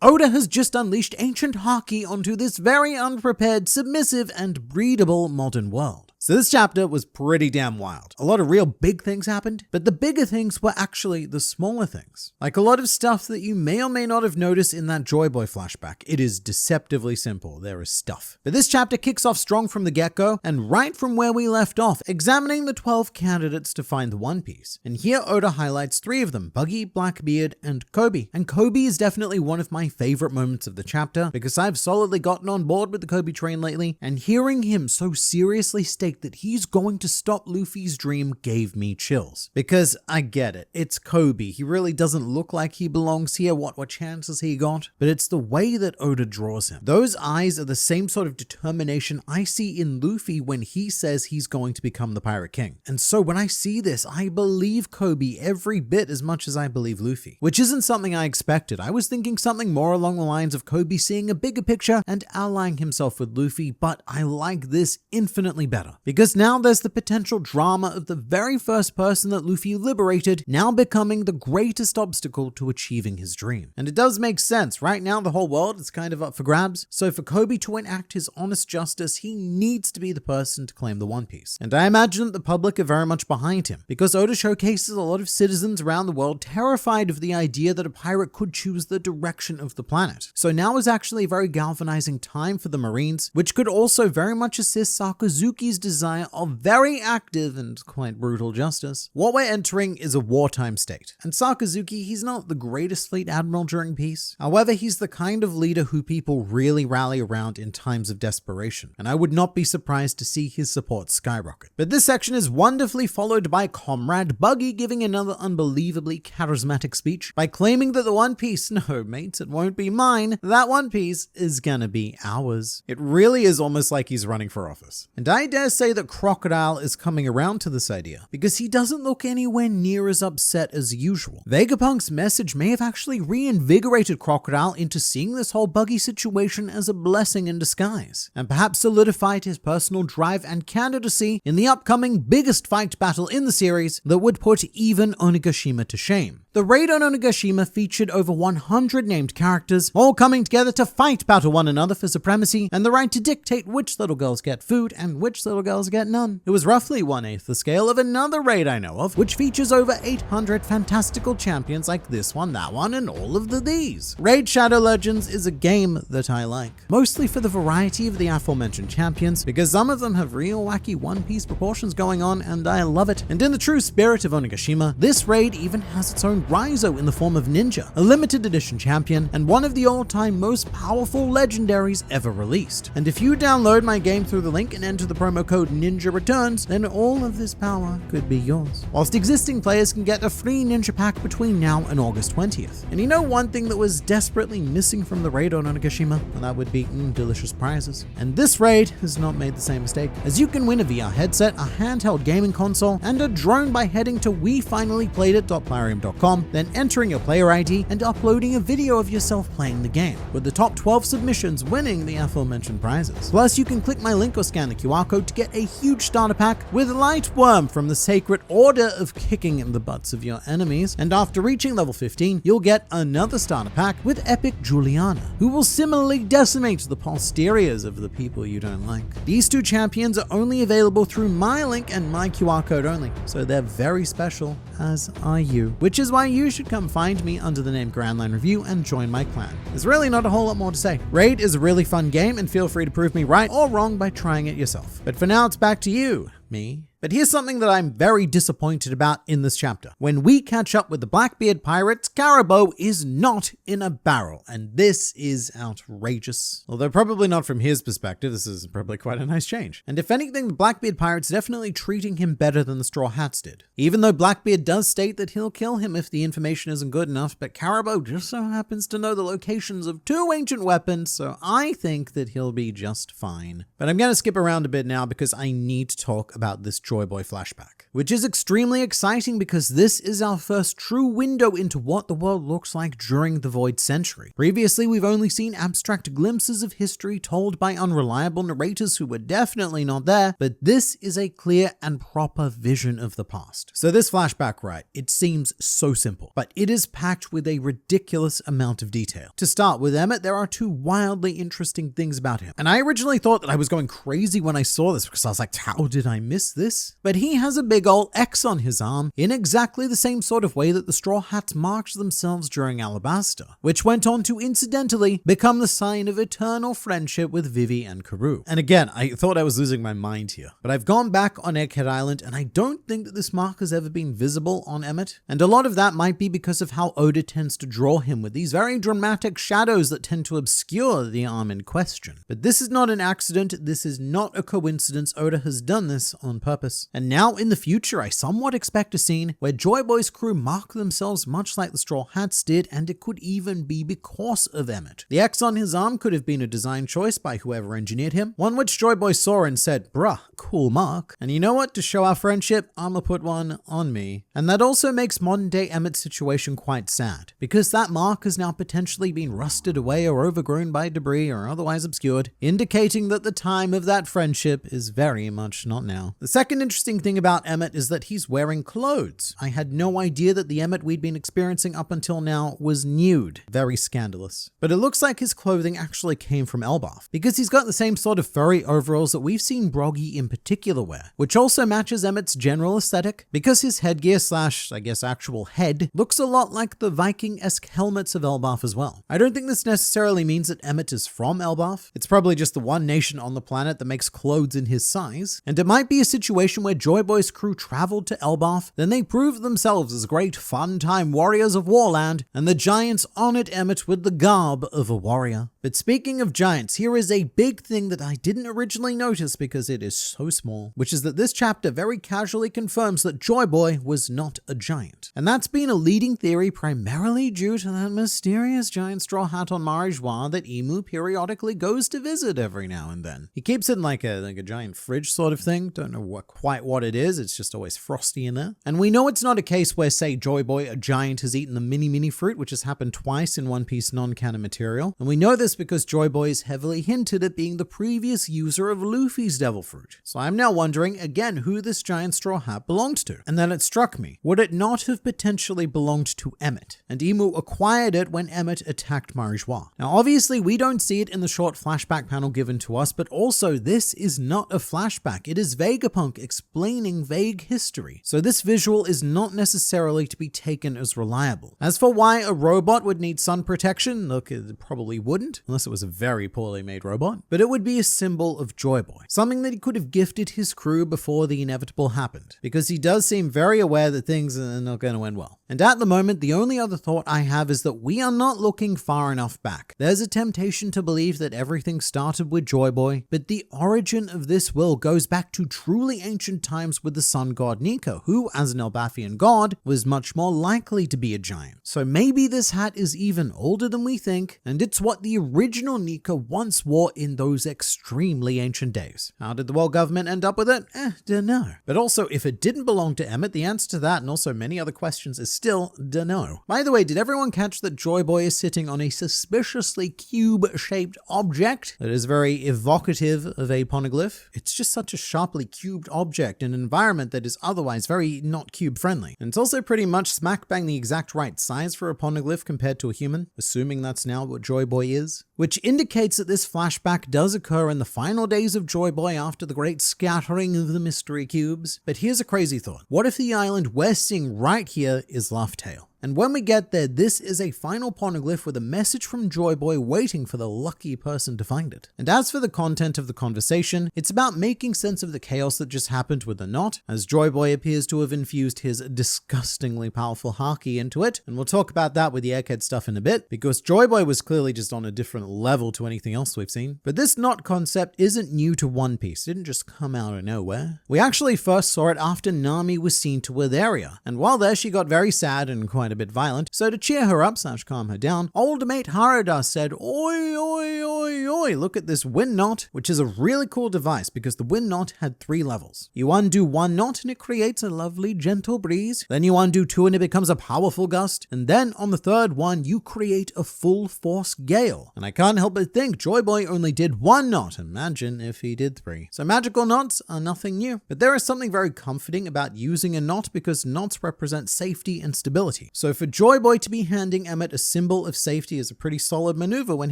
Oda has just unleashed ancient Haki onto this very unprepared, submissive, and breedable modern world. So this chapter was pretty damn wild. A lot of real big things happened, but the bigger things were actually the smaller things. Like a lot of stuff that you may or may not have noticed in that Joy Boy flashback. It is deceptively simple. There is stuff. But this chapter kicks off strong from the get-go, and right from where we left off, examining the 12 candidates to find the One Piece. And here Oda highlights 3 of them, Buggy, Blackbeard, and Kobe. And Kobe is definitely one of my favorite moments of the chapter, because I've solidly gotten on board with the Kobe train lately, and hearing him so seriously state that he's going to stop Luffy's dream gave me chills. Because I get it, it's Kobe. He really doesn't look like he belongs here. What chances he got? But it's the way that Oda draws him. Those eyes are the same sort of determination I see in Luffy when he says he's going to become the Pirate King. And so when I see this, I believe Kobe every bit as much as I believe Luffy. Which isn't something I expected. I was thinking something more along the lines of Kobe seeing a bigger picture and allying himself with Luffy, but I like this infinitely better. Because now there's the potential drama of the very first person that Luffy liberated now becoming the greatest obstacle to achieving his dream. And it does make sense. Right now the whole world is kind of up for grabs, so for Kobe to enact his honest justice, he needs to be the person to claim the One Piece. And I imagine that the public are very much behind him, because Oda showcases a lot of citizens around the world terrified of the idea that a pirate could choose the direction of the planet. So now is actually a very galvanizing time for the Marines, which could also very much assist Sakazuki's desire of very active and quite brutal justice. What we're entering is a wartime state, and Sakazuki, he's not the greatest fleet admiral during peace. However, he's the kind of leader who people really rally around in times of desperation, and I would not be surprised to see his support skyrocket. But this section is wonderfully followed by Comrade Buggy giving another unbelievably charismatic speech by claiming that the One Piece, no mates, it won't be mine, that One Piece is gonna be ours. It really is almost like he's running for office. And I dare say that Crocodile is coming around to this idea, because he doesn't look anywhere near as upset as usual. Vegapunk's message may have actually reinvigorated Crocodile into seeing this whole Buggy situation as a blessing in disguise, and perhaps solidified his personal drive and candidacy in the upcoming biggest fight battle in the series that would put even Onigashima to shame. The raid on Onigashima featured over 100 named characters, all coming together to fight battle one another for supremacy and the right to dictate which little girls get food and which little girls get none. It was roughly 1/8 the scale of another raid I know of, which features over 800 fantastical champions like this one, that one, and all of these. Raid Shadow Legends is a game that I like, mostly for the variety of the aforementioned champions, because some of them have real wacky One Piece proportions going on, and I love it. And in the true spirit of Onigashima, this raid even has its own Raizo in the form of Ninja, a limited edition champion, and one of the all-time most powerful legendaries ever released. And if you download my game through the link and enter the promo code Ninja Returns, then all of this power could be yours. Whilst existing players can get a free Ninja pack between now and August 20th. And you know one thing that was desperately missing from the raid on Onigashima? Well, that would be delicious prizes. And this raid has not made the same mistake, as you can win a VR headset, a handheld gaming console, and a drone by heading to wefinallyplayedit.plarium.com, then entering your player ID and uploading a video of yourself playing the game, with the top 12 submissions winning the aforementioned prizes. Plus, you can click my link or scan the QR code to get a huge starter pack with Light Worm from the Sacred Order of Kicking in the Butts of Your Enemies, and after reaching level 15, you'll get another starter pack with Epic Juliana, who will similarly decimate the posteriors of the people you don't like. These two champions are only available through my link and my QR code only, so they're very special, as are you, which is why you should come find me under the name Grand Line Review and join my clan. There's really not a whole lot more to say. Raid is a really fun game, and feel free to prove me right or wrong by trying it yourself. But for now, it's back to you, me. But here's something that I'm very disappointed about in this chapter. When we catch up with the Blackbeard pirates, Caribou is not in a barrel, and this is outrageous. Although probably not from his perspective, this is probably quite a nice change. And if anything, the Blackbeard pirates definitely treating him better than the Straw Hats did. Even though Blackbeard does state that he'll kill him if the information isn't good enough, but Caribou just so happens to know the locations of 2 ancient weapons, so I think that he'll be just fine. But I'm gonna skip around a bit now because I need to talk about this Joy Boy flashback, which is extremely exciting because this is our first true window into what the world looks like during the Void Century. Previously, we've only seen abstract glimpses of history told by unreliable narrators who were definitely not there, but this is a clear and proper vision of the past. So this flashback, right, it seems so simple, but it is packed with a ridiculous amount of detail. To start with Emmett, there are two wildly interesting things about him. And I originally thought that I was going crazy when I saw this because I was like, how did I miss this? But he has a big old X on his arm in exactly the same sort of way that the Straw Hats marked themselves during Alabasta, which went on to incidentally become the sign of eternal friendship with Vivi and Karoo. And again, I thought I was losing my mind here, but I've gone back on Egghead Island and I don't think that this mark has ever been visible on Emmett. And a lot of that might be because of how Oda tends to draw him with these very dramatic shadows that tend to obscure the arm in question. But this is not an accident, this is not a coincidence. Oda has done this on purpose. And now in the future, I somewhat expect a scene where Joy Boy's crew mark themselves much like the Straw Hats did, and it could even be because of Emmett. The X on his arm could have been a design choice by whoever engineered him, one which Joy Boy saw and said, bruh, cool mark. And you know what? To show our friendship, I'ma put one on me. And that also makes modern day Emmett's situation quite sad, because that mark has now potentially been rusted away or overgrown by debris or otherwise obscured, indicating that the time of that friendship is very much not now. The second interesting thing about Emmett is that he's wearing clothes. I had no idea that the Emmett we'd been experiencing up until now was nude. Very scandalous. But it looks like his clothing actually came from Elbaf, because he's got the same sort of furry overalls that we've seen Broggy in particular wear, which also matches Emmett's general aesthetic, because his headgear slash, I guess, actual head looks a lot like the Viking-esque helmets of Elbaf as well. I don't think this necessarily means that Emmett is from Elbaf. It's probably just the one nation on the planet that makes clothes in his size, and it might be a situation where Joy Boy's crew traveled to Elbaf, then they proved themselves as great fun-time warriors of Warland, and the giants honored Emmett with the garb of a warrior. But speaking of giants, here is a big thing that I didn't originally notice because it is so small, which is that this chapter very casually confirms that Joy Boy was not a giant. And that's been a leading theory primarily due to that mysterious giant straw hat on Marijwa that Emu periodically goes to visit every now and then. He keeps it in like a giant fridge sort of thing. Don't know quite what it is. It's just always frosty in there. And we know it's not a case where, say, Joy Boy, a giant, has eaten the mini fruit, which has happened twice in One Piece non-canon material. And we know this because Joy Boy is heavily hinted at being the previous user of Luffy's devil fruit. So I'm now wondering again who this giant straw hat belonged to. And then it struck me, would it not have potentially belonged to Emmett? And Emu acquired it when Emmett attacked Marijwa. Now obviously we don't see it in the short flashback panel given to us, but also this is not a flashback. It is Vegapunk explaining vague history. So this visual is not necessarily to be taken as reliable. As for why a robot would need sun protection, look, it probably wouldn't, unless it was a very poorly made robot, but it would be a symbol of Joy Boy, something that he could have gifted his crew before the inevitable happened, because he does seem very aware that things are not going to end well. And at the moment, the only other thought I have is that we are not looking far enough back. There's a temptation to believe that everything started with Joy Boy, but the origin of this will goes back to truly ancient times with the sun god Nika, who, as an Elbathian god, was much more likely to be a giant. So maybe this hat is even older than we think, and it's what the original Nika once wore in those extremely ancient days. How did the world government end up with it? Dunno. But also, if it didn't belong to Emmett, the answer to that and also many other questions is still dunno. By the way, did everyone catch that Joy Boy is sitting on a suspiciously cube-shaped object that is very evocative of a poneglyph? It's just such a sharply cubed object in an environment that is otherwise very not cube-friendly. And it's also pretty much smack bang the exact right size for a poneglyph compared to a human, assuming that's now what Joy Boy is. Which indicates that this flashback does occur in the final days of Joy Boy after the great scattering of the mystery cubes. But here's a crazy thought. What if the island we're seeing right here is Laugh Tale? And when we get there, this is a final poneglyph with a message from Joy Boy waiting for the lucky person to find it. And as for the content of the conversation, it's about making sense of the chaos that just happened with the knot, as Joy Boy appears to have infused his disgustingly powerful haki into it, and we'll talk about that with the Egghead stuff in a bit, because Joy Boy was clearly just on a different level to anything else we've seen. But this knot concept isn't new to One Piece, it didn't just come out of nowhere. We actually first saw it after Nami was seen to Witheria, and while there she got very sad and quite quite a bit violent. So to cheer her up / calm her down, old mate Harada said, "Oi, oi, oi, oi, look at this wind knot," which is a really cool device because the wind knot had 3 levels. You undo 1 knot and it creates a lovely gentle breeze. Then you undo 2 and it becomes a powerful gust. And then on the 3rd one, you create a full force gale. And I can't help but think Joy Boy only did 1 knot. Imagine if he did 3. So magical knots are nothing new, but there is something very comforting about using a knot because knots represent safety and stability. So for Joy Boy to be handing Emmett a symbol of safety is a pretty solid maneuver when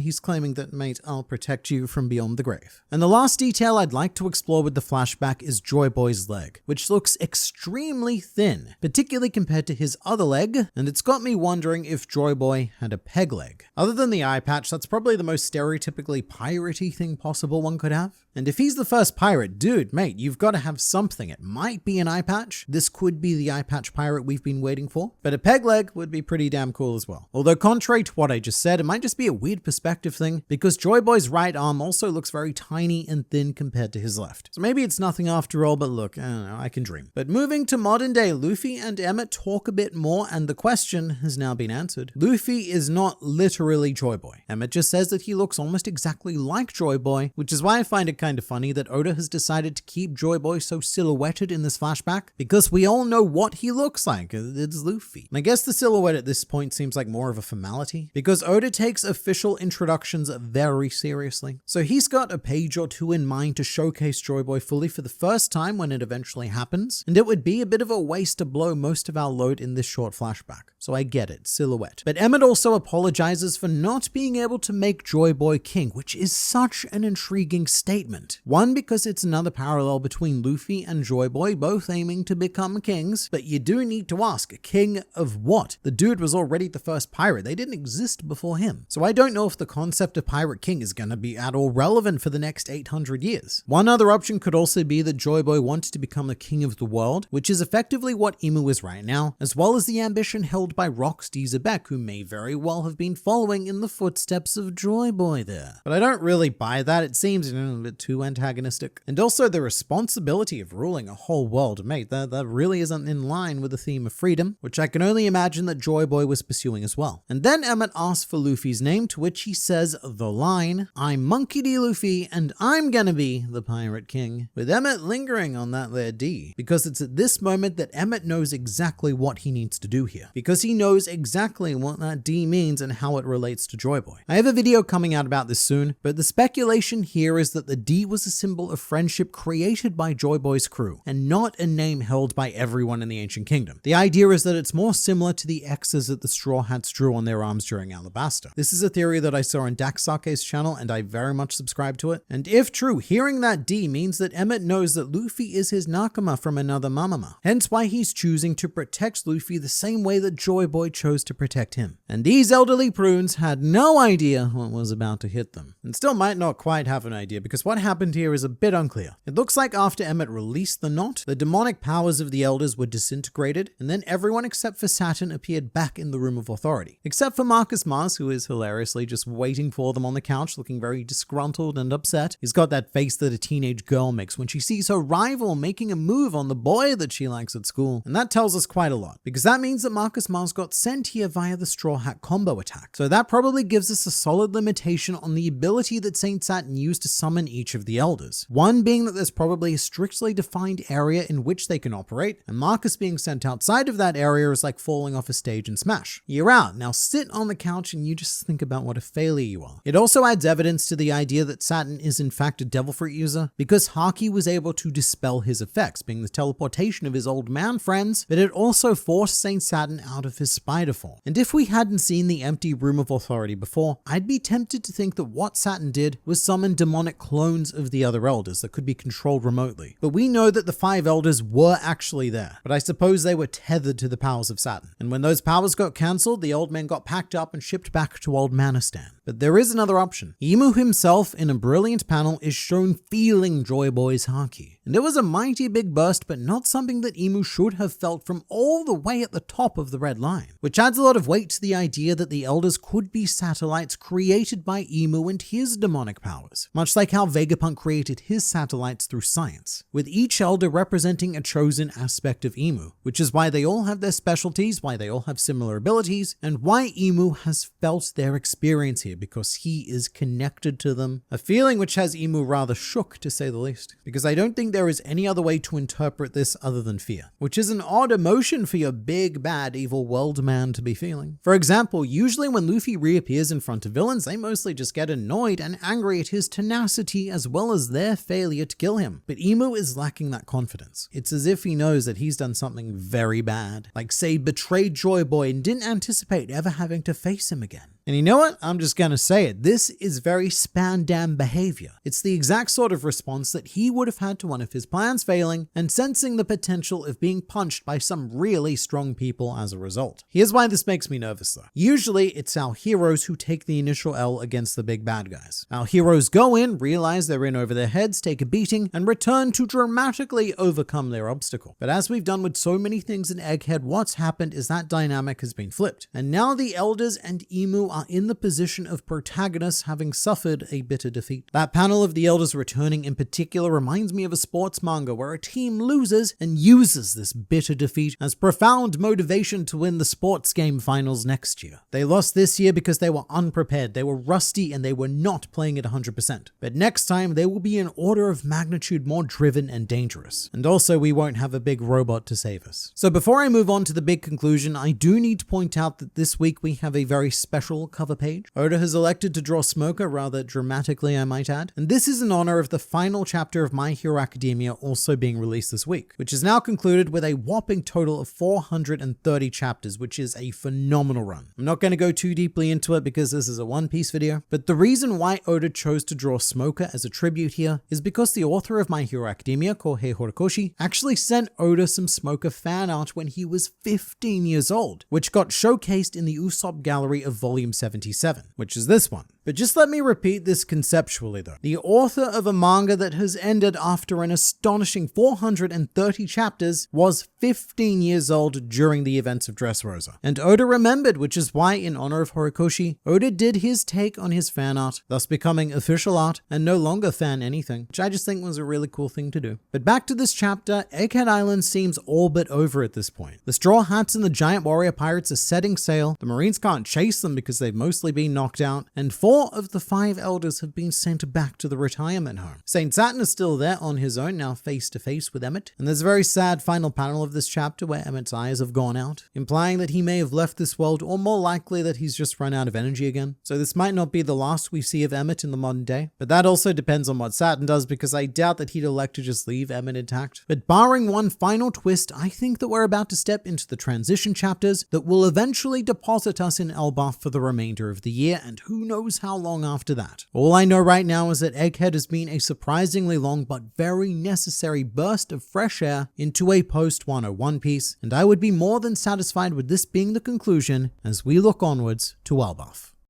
he's claiming that, "Mate, I'll protect you from beyond the grave." And the last detail I'd like to explore with the flashback is Joy Boy's leg, which looks extremely thin, particularly compared to his other leg, and it's got me wondering if Joy Boy had a peg leg. Other than the eye patch, that's probably the most stereotypically piratey thing possible one could have. And if he's the first pirate, dude, mate, you've got to have something. It might be an eye patch. This could be the eye patch pirate we've been waiting for, but a peg leg would be pretty damn cool as well. Although contrary to what I just said, it might just be a weird perspective thing because Joy Boy's right arm also looks very tiny and thin compared to his left. So maybe it's nothing after all, but look, I don't know, I can dream. But moving to modern day, Luffy and Emmett talk a bit more and the question has now been answered. Luffy is not literally Joy Boy. Emmett just says that he looks almost exactly like Joy Boy, which is why I find it kind of funny that Oda has decided to keep Joy Boy so silhouetted in this flashback because we all know what he looks like. It's Luffy. And I guess the silhouette at this point seems like more of a formality because Oda takes official introductions very seriously. So he's got a page or 2 in mind to showcase Joy Boy fully for the first time when it eventually happens, and it would be a bit of a waste to blow most of our load in this short flashback. So I get it, silhouette. But Emmett also apologizes for not being able to make Joy Boy king, which is such an intriguing statement. One, because it's another parallel between Luffy and Joy Boy, both aiming to become kings, but you do need to ask, a king of what? The dude was already the first pirate. They didn't exist before him. So I don't know if the concept of pirate king is going to be at all relevant for the next 800 years. One other option could also be that Joy Boy wanted to become the king of the world, which is effectively what Imu is right now, as well as the ambition held by Rox D. Zebek, who may very well have been following in the footsteps of Joy Boy there. But I don't really buy that. It seems a bit too antagonistic. And also the responsibility of ruling a whole world, mate, that really isn't in line with the theme of freedom, which I can only imagine that Joy Boy was pursuing as well. And then Emmett asks for Luffy's name, to which he says the line, "I'm Monkey D. Luffy, and I'm gonna be the Pirate King," with Emmett lingering on that there D, because it's at this moment that Emmett knows exactly what he needs to do here, because he knows exactly what that D means and how it relates to Joy Boy. I have a video coming out about this soon, but the speculation here is that the D was a symbol of friendship created by Joy Boy's crew, and not a name held by everyone in the Ancient Kingdom. The idea is that it's more similar to the X's that the Straw Hats drew on their arms during Alabasta. This is a theory that I saw on Daxake's channel, and I very much subscribe to it. And if true, hearing that D means that Emmett knows that Luffy is his Nakama from another Mamama, hence why he's choosing to protect Luffy the same way that Joy Boy chose to protect him. And these elderly prunes had no idea what was about to hit them, and still might not quite have an idea because what happened here is a bit unclear. It looks like after Emmett released the knot, the demonic powers of the elders were disintegrated, and then everyone except for Saturn appeared back in the Room of Authority. Except for Marcus Mars, who is hilariously just waiting for them on the couch, looking very disgruntled and upset. He's got that face that a teenage girl makes when she sees her rival making a move on the boy that she likes at school. And that tells us quite a lot, because that means that Marcus Mars got sent here via the Straw Hat combo attack. So that probably gives us a solid limitation on the ability that Saint Saturn used to summon each of the elders. One being that there's probably a strictly defined area in which they can operate, and Marcus being sent outside of that area is like falling off a stage in Smash. You're out. Now sit on the couch and you just think about what a failure you are. It also adds evidence to the idea that Saturn is in fact a Devil Fruit user, because Haki was able to dispel his effects, being the teleportation of his old man friends, but it also forced Saint Saturn out of his spider form. And if we hadn't seen the empty Room of Authority before, I'd be tempted to think that what Saturn did was summon demonic clones of the other elders that could be controlled remotely. But we know that the 5 elders were actually there, but I suppose they were tethered to the powers of Saturn. And when those powers got cancelled, the old men got packed up and shipped back to Old Manistan. But there is another option. Imu himself, in a brilliant panel, is shown feeling Joy Boy's Haki. And it was a mighty big burst, but not something that Imu should have felt from all the way at the top of the red line. Which adds a lot of weight to the idea that the elders could be satellites created by Imu and his demonic powers. Much like how Vegapunk created his satellites through science. With each elder representing a chosen aspect of Imu. Which is why they all have their specialties, why they all have similar abilities, and why Imu has felt their experience here because he is connected to them. A feeling which has Imu rather shook, to say the least, because I don't think there is any other way to interpret this other than fear, which is an odd emotion for your big, bad, evil world man to be feeling. For example, usually when Luffy reappears in front of villains, they mostly just get annoyed and angry at his tenacity as well as their failure to kill him. But Imu is lacking that confidence. It's as if he knows that he's done something very bad, like say betrayed Joy Boy and didn't anticipate ever having to face him again. And you know what? I'm just gonna say it. This is very Spandam behavior. It's the exact sort of response that he would have had to one of his plans failing and sensing the potential of being punched by some really strong people as a result. Here's why this makes me nervous though. Usually it's our heroes who take the initial L against the big bad guys. Our heroes go in, realize they're in over their heads, take a beating, and return to dramatically overcome their obstacle. But as we've done with so many things in Egghead, what's happened is that dynamic has been flipped. And now the elders and Imu are in the position of protagonists having suffered a bitter defeat. That panel of the elders returning in particular reminds me of a sports manga where a team loses and uses this bitter defeat as profound motivation to win the sports game finals next year. They lost this year because they were unprepared, they were rusty, and they were not playing at 100%. But next time they will be an order of magnitude more driven and dangerous. And also we won't have a big robot to save us. So before I move on to the big conclusion, I do need to point out that this week we have a very special cover page. Oda has elected to draw Smoker rather dramatically, I might add. And this is in honor of the final chapter of My Hero Academia also being released this week, which is now concluded with a whopping total of 430 chapters, which is a phenomenal run. I'm not going to go too deeply into it because this is a One Piece video, but the reason why Oda chose to draw Smoker as a tribute here is because the author of My Hero Academia, Kohei Horikoshi, actually sent Oda some Smoker fan art when he was 15 years old, which got showcased in the Usopp Gallery of Volume 77, which is this one. But just let me repeat this conceptually though. The author of a manga that has ended after an astonishing 430 chapters was 15 years old during the events of Dressrosa. And Oda remembered, which is why in honor of Horikoshi, Oda did his take on his fan art, thus becoming official art and no longer fan anything, which I just think was a really cool thing to do. But back to this chapter, Egghead Island seems all but over at this point. The Straw Hats and the giant warrior pirates are setting sail, the Marines can't chase them because they've mostly been knocked out, and 4 of the 5 elders have been sent back to the retirement home. Saint Saturn is still there on his own, now face to face with Emmett, and there's a very sad final panel of this chapter where Emmett's eyes have gone out, implying that he may have left this world, or more likely that he's just run out of energy again. So this might not be the last we see of Emmett in the modern day, but that also depends on what Saturn does, because I doubt that he'd elect to just leave Emmett intact. But barring one final twist, I think that we're about to step into the transition chapters that will eventually deposit us in Elbaf for the remainder of the year, and who knows how long after that. All I know right now is that Egghead has been a surprisingly long but very necessary burst of fresh air into a post-Wano One Piece, and I would be more than satisfied with this being the conclusion as we look onwards to Elbaf.